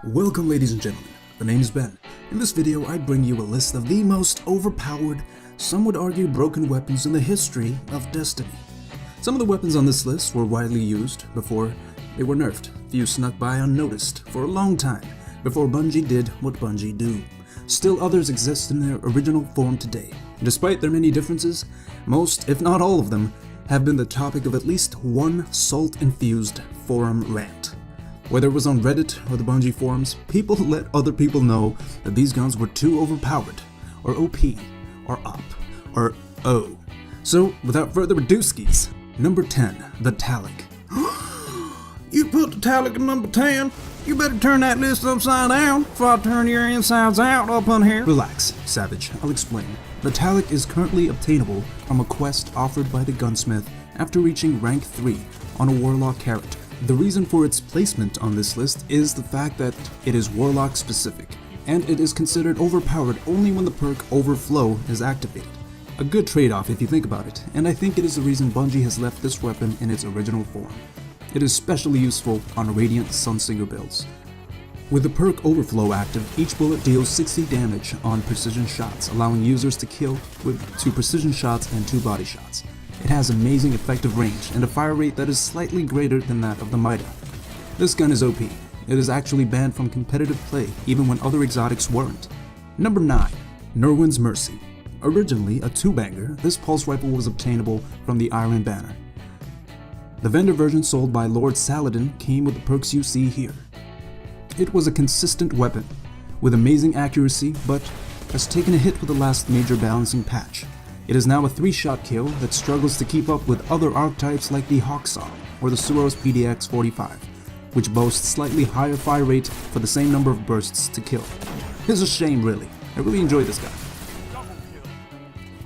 Welcome ladies and gentlemen, the name is Ben. In this video I bring you a list of the most overpowered, some would argue broken weapons in the history of Destiny. Some of the weapons on this list were widely used before they were nerfed. Few snuck by unnoticed for a long time before Bungie did what Bungie do. Still others exist in their original form today. Despite their many differences, most, if not all of them, have been the topic of at least one salt-infused forum rant. Whether it was on Reddit or the Bungie forums, people let other people know that these guns were too overpowered, or OP, or up, or O. So, without further ado, skis, number 10, the Talic. You put the Talic at number 10? You better turn that list upside down before I turn your insides out up on here. Relax, Savage, I'll explain. The Talic is currently obtainable from a quest offered by the gunsmith after reaching rank 3 on a Warlock character. The reason for its placement on this list is the fact that it is Warlock specific, and it is considered overpowered only when the perk Overflow is activated. A good trade-off if you think about it, and I think it is the reason Bungie has left this weapon in its original form. It is especially useful on Radiant Sunsinger builds. With the perk Overflow active, each bullet deals 60 damage on precision shots, allowing users to kill with 2 precision shots and 2 body shots. It has amazing effective range and a fire rate that is slightly greater than that of the Mida. This gun is OP. It is actually banned from competitive play even when other exotics weren't. Number 9. Nerwin's Mercy. Originally a 2-banger, this pulse rifle was obtainable from the Iron Banner. The vendor version sold by Lord Saladin came with the perks you see here. It was a consistent weapon, with amazing accuracy, but has taken a hit with the last major balancing patch. It is now a 3-shot kill that struggles to keep up with other archetypes like the Hawksaw or the Suros PDX-45, which boasts slightly higher fire rate for the same number of bursts to kill. It's a shame really, I really enjoy this gun.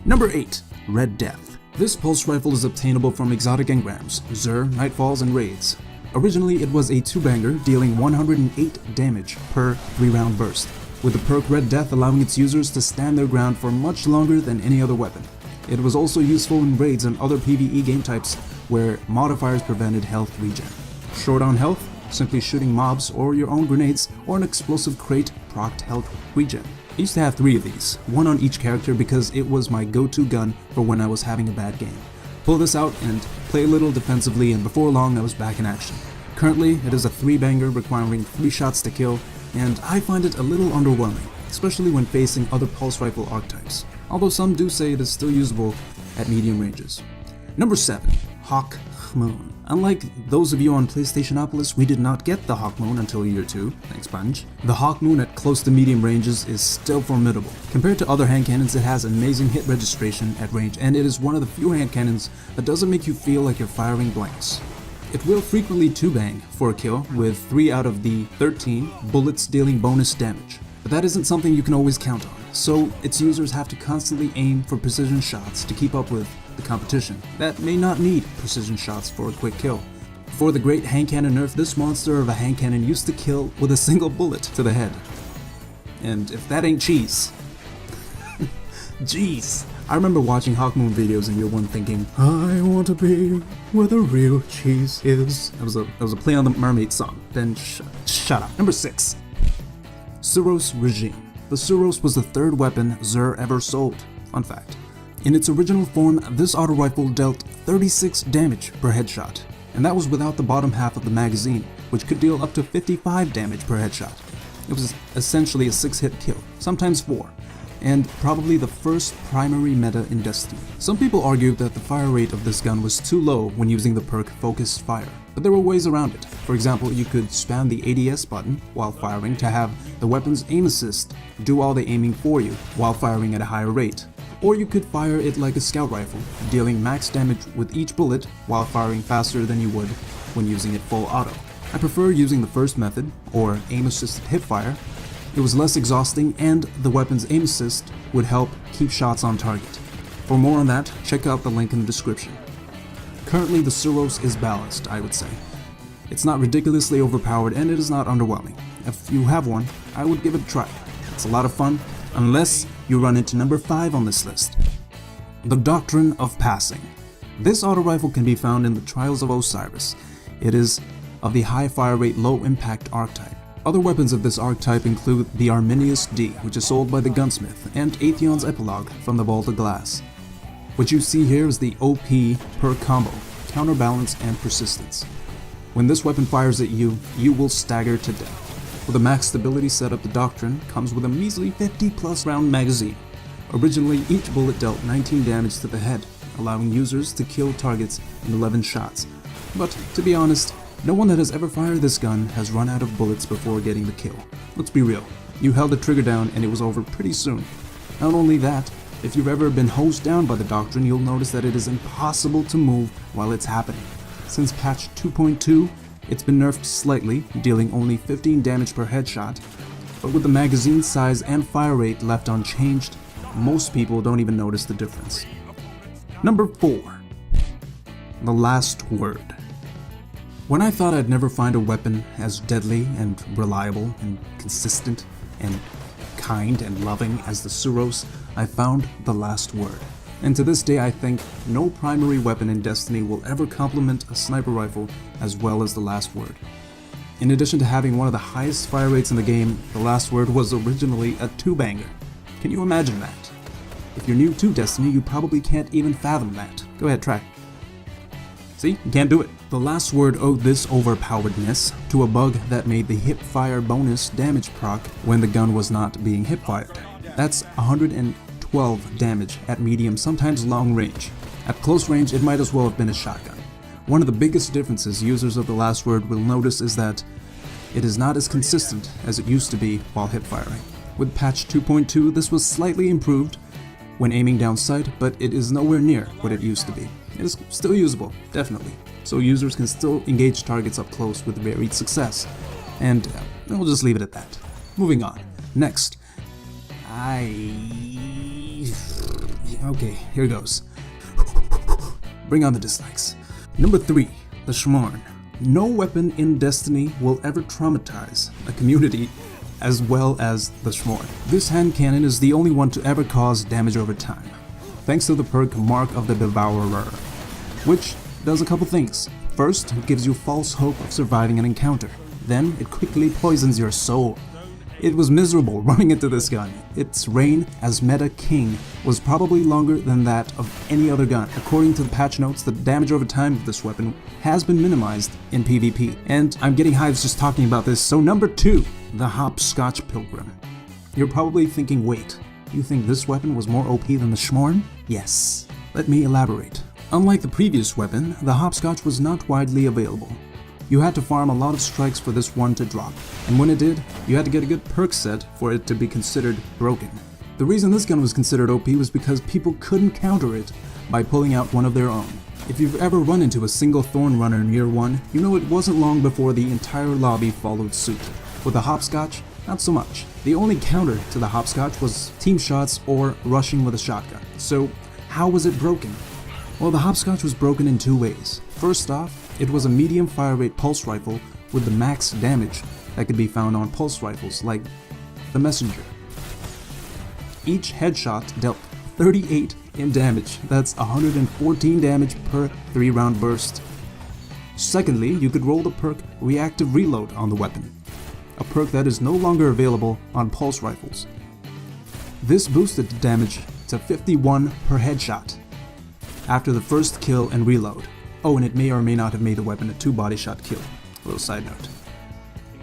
Number 8. Red Death. This pulse rifle is obtainable from exotic engrams, Xur, Nightfalls, and Raids. Originally it was a 2-banger dealing 108 damage per 3-round burst, with the perk Red Death allowing its users to stand their ground for much longer than any other weapon. It was also useful in raids and other PvE game types where modifiers prevented health regen. Short on health, simply shooting mobs or your own grenades or an explosive crate procced health regen. I used to have 3 of these, one on each character because it was my go-to gun for when I was having a bad game. Pull this out and play a little defensively, and before long I was back in action. Currently it is a 3-banger requiring 3 shots to kill, and I find it a little underwhelming, especially when facing other pulse rifle archetypes, although some do say it is still usable at medium ranges. Number 7. Hawk Moon. Unlike those of you on PlayStationopolis, we did not get the Hawk Moon until year 2, thanks Bungie. The Hawk Moon at close to medium ranges is still formidable. Compared to other hand cannons, it has amazing hit registration at range, and it is one of the few hand cannons that doesn't make you feel like you're firing blanks. It will frequently 2-bang for a kill, with 3 out of the 13 bullets dealing bonus damage. But that isn't something you can always count on, so its users have to constantly aim for precision shots to keep up with the competition that may not need precision shots for a quick kill. Before the great hand cannon nerf, this monster of a hand cannon used to kill with a single bullet to the head. And if that ain't cheese... Jeez. I remember watching Hawk Moon videos in year 1 thinking, I want to be where the real cheese is. That was a play on the Mermaid song. Then shut up. Number 6. Suros Regime. The Suros was the 3rd weapon Xur ever sold. Fun fact. In its original form, this auto rifle dealt 36 damage per headshot, and that was without the bottom half of the magazine, which could deal up to 55 damage per headshot. It was essentially a 6-hit kill, sometimes 4. And probably the first primary meta in Destiny. Some people argued that the fire rate of this gun was too low when using the perk Focused Fire, but there were ways around it. For example, you could spam the ADS button while firing to have the weapon's aim assist do all the aiming for you while firing at a higher rate. Or you could fire it like a scout rifle, dealing max damage with each bullet while firing faster than you would when using it full auto. I prefer using the first method, or aim assisted hipfire. It was less exhausting, and the weapon's aim assist would help keep shots on target. For more on that, check out the link in the description. Currently the Suros is balanced, I would say. It's not ridiculously overpowered and it is not underwhelming. If you have one, I would give it a try. It's a lot of fun, unless you run into number 5 on this list. The Doctrine of Passing. This auto rifle can be found in the Trials of Osiris. It is of the high fire rate, low impact archetype. Other weapons of this archetype include the Arminius D, which is sold by the Gunsmith, and Atheon's Epilogue from the Vault of Glass. What you see here is the OP perk combo, Counterbalance and Persistence. When this weapon fires at you, you will stagger to death. With a max stability setup, the Doctrine comes with a measly 50+ round magazine. Originally, each bullet dealt 19 damage to the head, allowing users to kill targets in 11 shots. But, to be honest, no one that has ever fired this gun has run out of bullets before getting the kill. Let's be real, you held the trigger down and it was over pretty soon. Not only that, if you've ever been hosed down by the Doctrine, you'll notice that it is impossible to move while it's happening. Since patch 2.2, it's been nerfed slightly, dealing only 15 damage per headshot, but with the magazine size and fire rate left unchanged, most people don't even notice the difference. Number 4. The Last Word. When I thought I'd never find a weapon as deadly and reliable and consistent and kind and loving as the Suros, I found the Last Word. And to this day I think no primary weapon in Destiny will ever complement a sniper rifle as well as the Last Word. In addition to having one of the highest fire rates in the game, the Last Word was originally a 2-banger. Can you imagine that? If you're new to Destiny, you probably can't even fathom that. Go ahead, try. See? You can't do it. The Last Word owed this overpoweredness to a bug that made the hipfire bonus damage proc when the gun was not being hipfired. That's 112 damage at medium, sometimes long range. At close range, it might as well have been a shotgun. One of the biggest differences users of the Last Word will notice is that it is not as consistent as it used to be while hipfiring. With patch 2.2, this was slightly improved when aiming down sight, but it is nowhere near what it used to be. It is still usable, definitely, so users can still engage targets up close with varied success. And we'll just leave it at that. Moving on. Next. Okay, here goes. Bring on the dislikes. Number 3. The Shmarn. No weapon in Destiny will ever traumatize a community as well as the Shmarn. This hand cannon is the only one to ever cause damage over time, thanks to the perk Mark of the Devourer, which does a couple things. First, it gives you false hope of surviving an encounter. Then, it quickly poisons your soul. It was miserable running into this gun. Its reign as Meta King was probably longer than that of any other gun. According to the patch notes, the damage over time of this weapon has been minimized in PvP. And I'm getting hives just talking about this, so number 2, the Hopscotch Pilgrim. You're probably thinking, wait, you think this weapon was more OP than the Shmarn? Yes. Let me elaborate. Unlike the previous weapon, the Hopscotch was not widely available. You had to farm a lot of strikes for this one to drop, and when it did, you had to get a good perk set for it to be considered broken. The reason this gun was considered OP was because people couldn't counter it by pulling out one of their own. If you've ever run into a single Thorn Runner near one, you know it wasn't long before the entire lobby followed suit. With the Hopscotch, not so much. The only counter to the Hopscotch was team shots or rushing with a shotgun. So, how was it broken? Well, the Hopscotch was broken in 2 ways. First off, it was a medium fire rate pulse rifle with the max damage that could be found on pulse rifles like the Messenger. Each headshot dealt 38 in damage. That's 114 damage per 3-round burst. Secondly, you could roll the perk Reactive Reload on the weapon, a perk that is no longer available on pulse rifles. This boosted the damage to 51 per headshot after the first kill and reload. Oh, and it may or may not have made the weapon a 2 body shot kill. Little side note.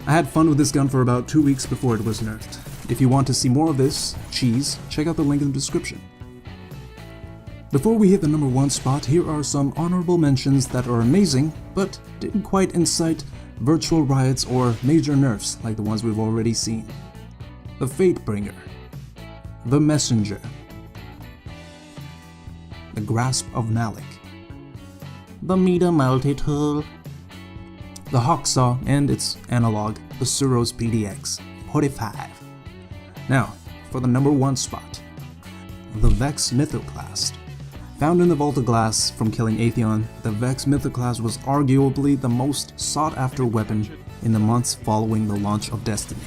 I had fun with this gun for about 2 weeks before it was nerfed. If you want to see more of this cheese, check out the link in the description. Before we hit the number 1 spot, here are some honorable mentions that are amazing, but didn't quite incite virtual riots or major nerfs like the ones we've already seen. The Fatebringer, the Messenger, the Grasp of Malik, the Mida Multi-Tool, the Hawksaw and its analog, the Suros PDX 45. Now, for the number 1 spot, the Vex Mythoclast. Found in the Vault of Glass from killing Atheon, the Vex Mythoclast was arguably the most sought-after weapon in the months following the launch of Destiny.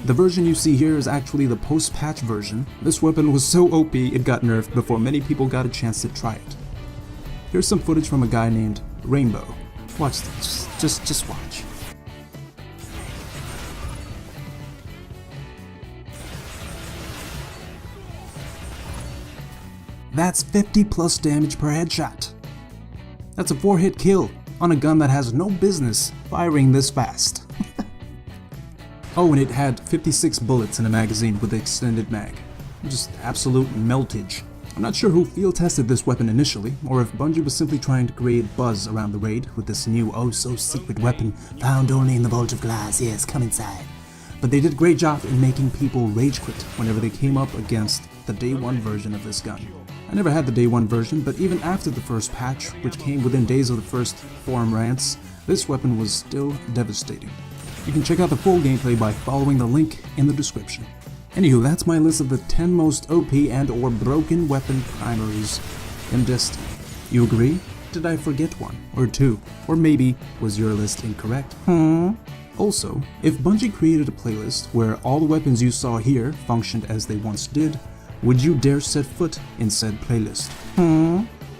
The version you see here is actually the post-patch version. This weapon was so OP it got nerfed before many people got a chance to try it. Here's some footage from a guy named Rainbow. Watch this, just watch. That's 50 plus damage per headshot. That's a 4-hit kill on a gun that has no business firing this fast. Oh, and it had 56 bullets in a magazine with the extended mag. Just absolute meltage. I'm not sure who field tested this weapon initially, or if Bungie was simply trying to create buzz around the raid with this new oh-so-secret weapon found only in the Vault of Glass. Yes, come inside. But they did a great job in making people rage quit whenever they came up against the day 1 version of this gun. I never had the day 1 version, but even after the first patch, which came within days of the first forum rants, this weapon was still devastating. You can check out the full gameplay by following the link in the description. Anywho, that's my list of the 10 most OP and or broken weapon primaries in Destiny. You agree? Did I forget one or two? Or maybe was your list incorrect? Also, if Bungie created a playlist where all the weapons you saw here functioned as they once did, would you dare set foot in said playlist?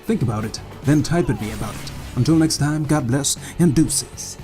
Think about it, then type at me about it. Until next time, God bless and deuces.